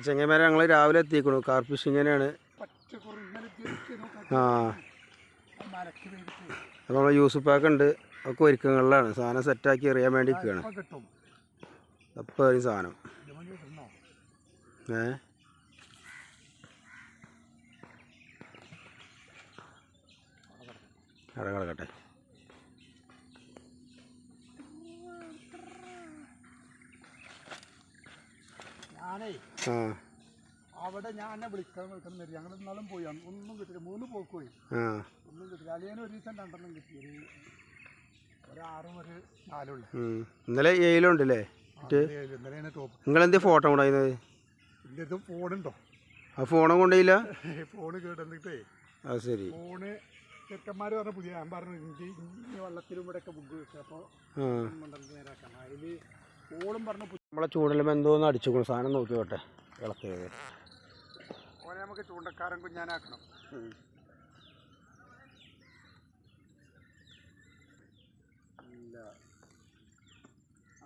ചെങ്ങന്മാരെ ഞങ്ങൾ രാവിലെ എത്തിക്കണു. കാർ ഫിഷിങ്ങിനാണ്. ആ അപ്പോൾ നമ്മൾ യൂസുഫാക്ക ഉണ്ട്. ഒക്കെ ഒരുക്കങ്ങളിലാണ്. സാധനം സെറ്റാക്കി എറിയാൻ വേണ്ടി നിൽക്കുകയാണ്. അപ്പോൾ ഈ സാധനം അവിടെ കിടക്കട്ടെ. അവിടെ ഞാൻ വിളിക്കാൻ ഞങ്ങൾ ഇന്നാലും പോയി ഒന്നും കിട്ടില്ല. 3 പോക്ക് പോയി ഒന്നും കിട്ടില്ല. അല്ലെങ്കിൽ ഒരു ദിവസം 2 കിട്ടി. ഒരു 6 ഒരു 4 ഇന്നലെ 7 ഉണ്ടല്ലേ? നിങ്ങളെന്ത് ഫോട്ടോ കൊണ്ടുപോയത്? എൻ്റെ ഫോണുണ്ടോ? ആ ഫോണും കൊണ്ടുപോയില്ല. ഫോണ് കേട്ടിട്ടേ. അത് ശരി. ഫോണ് ചെക്കന്മാർ പറഞ്ഞ പുതിയ ഞാൻ പറഞ്ഞു ഇന്ത്യ വെള്ളത്തിലും ഇവിടെ ഒക്കെ ബുക്ക് വെച്ചു. അപ്പോൾ നേരാക്കണം. അതിൽ ഫോണും പറഞ്ഞു നമ്മളെ ചൂടലും എന്തോന്ന് അടിച്ചു സാധനം നോക്കി പോട്ടെ. ഇളക്കിയത് ഓനെ നമുക്ക് ചൂണ്ടക്കാരൻ കുഞ്ഞാനാക്കണം. ഇല്ല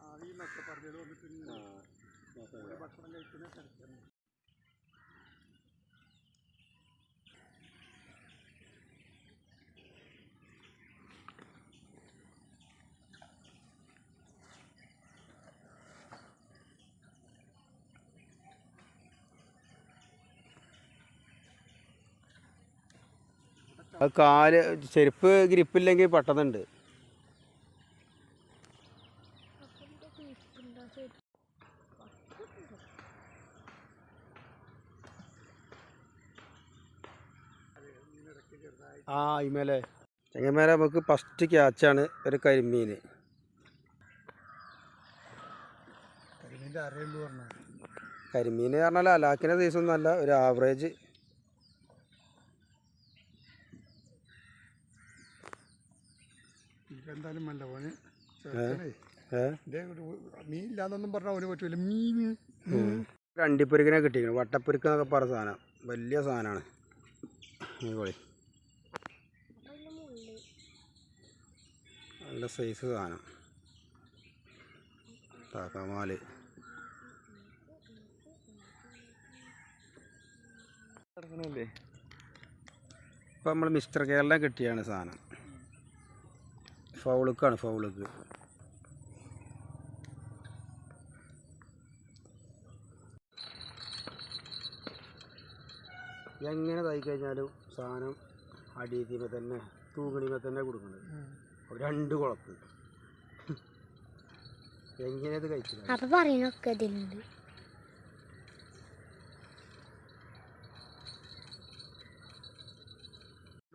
ആദ്യമൊക്കെ പറഞ്ഞത് വന്നിട്ട് ഭക്ഷണം കഴിക്കുന്ന തിരക്കാണ്. അത് കാല് ചെരുപ്പ് ഗ്രിപ്പില്ലെങ്കിൽ പെട്ടെന്നുണ്ട്. ആ ഇമേലെ ചെങ്ങന്മാരെ നമുക്ക് ഫസ്റ്റ് ക്യാച്ചാണ് ഒരു കരിമീൻ. കരിമീൻ പറഞ്ഞാൽ അലാക്കിൻ്റെ സൈസൊന്നും അല്ല, ഒരു ആവറേജ്. എന്തായാലും വേണ്ട ഓന് മീൻ ഇല്ലാന്നൊന്നും പറഞ്ഞാൽ ഓന് പറ്റൂല. മീൻ അണ്ടിപ്പുരുക്കിനെ കിട്ടിക്കണം. വട്ടപ്പുരുക്ക് എന്നൊക്കെ പറഞ്ഞ സാധനം വലിയ സാധനമാണ്. അടിപൊളി നല്ല സൈസ് സാധനം. താക്കാമാല് ഇപ്പം നമ്മൾ മിസ്റ്റർ കേരള കിട്ടിയാണ് സാധനം. ഫൗളുക്കാണ്, ഫൗളുക്ക്. എങ്ങനെ തൈ കഴിഞ്ഞാലും സാധനം അടിയത്തിമ തന്നെ തൂങ്ങണിമ തന്നെ കൊടുക്കുന്നത്. 2 കുളത്ത് എങ്ങനെയത് കഴിച്ചത്?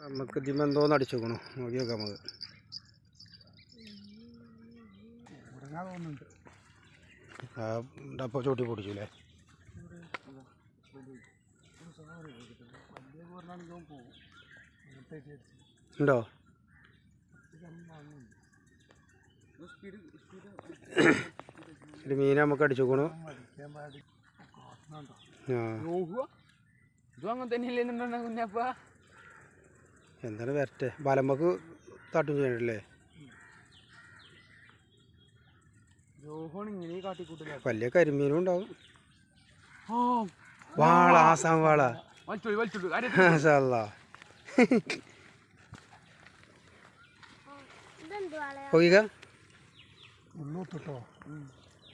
നമുക്ക് ഇതിമ എന്തോന്ന് അടിച്ചു നോക്കണം. നോക്കി നോക്കാം നമുക്ക്. ഡപ്പ ചോട്ടി പൊടിച്ചില്ലേ? ഉണ്ടോ? ഒരു മീൻ നമുക്ക് അടിച്ചു നോക്കണു. എന്താണ് വരട്ടെ. വലമ്പക്ക് തട്ടും ചെയ്യണല്ലേ? വലിയ കരിമീനും ഉണ്ടാവും. വാള, ആസാം വാള.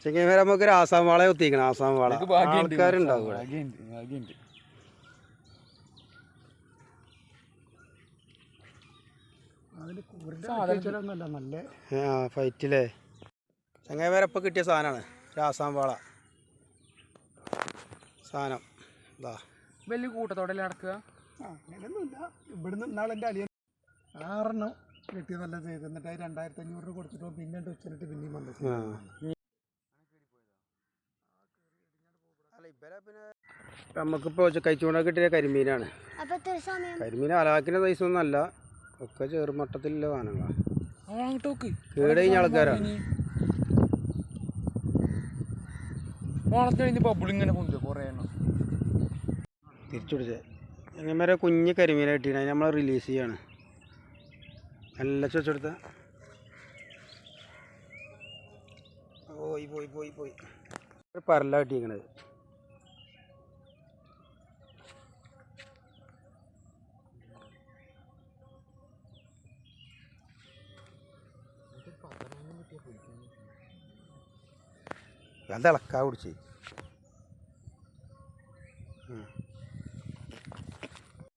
ചെങ്ങന്മാരെ നമുക്കൊരു ആസാം വാള ഒത്തിക്കണം. ആസാം വാള ആൾക്കാരുണ്ടാവും ഇവിടെ. ഫൈറ്റില്ലേ? ചെങ്ങന്മാരെ ഇപ്പം കിട്ടിയ സാധനമാണ് ആസാം വാള സാധനം. ഇതാ വലിയ കൂട്ടത്തോടെ നടക്കുക. അങ്ങനെയൊന്നുമില്ല. ഇവിടുന്ന് ഇന്നാളെ എൻ്റെ അളിയൻ 6 കിട്ടിയ നല്ല ചെയ്ത്. എന്നിട്ട് 2500 കൊടുത്തിട്ടോ പിന്നെ ഉച്ചരിട്ട് പിന്നെയും വന്നിട്ട് നമുക്കിപ്പോൾ കഴിച്ചുകൊണ്ടൊക്കെ കിട്ടിയ കരിമീനാണ്. കരിമീൻ അലാക്കിൻ്റെ സൈസൊന്നും അല്ല, ഒക്കെ ചെറുമട്ടത്തിലുള്ള സാധനങ്ങളാണ്. കേട് കഴിഞ്ഞ ആൾക്കാരാണ്. തിരിച്ചു പിടിച്ചേ എങ്ങനെ കുഞ്ഞ് കരിമീനെ കിട്ടിയാണ്. നമ്മൾ റിലീസ് ചെയ്യാണ്. നല്ല വെച്ചെടുത്ത പോയി പോയി പോയി പോയി ഒരു പരല കിട്ടിയിരിക്കണത്. അത് ഇളക്കാ കുടിച്ച്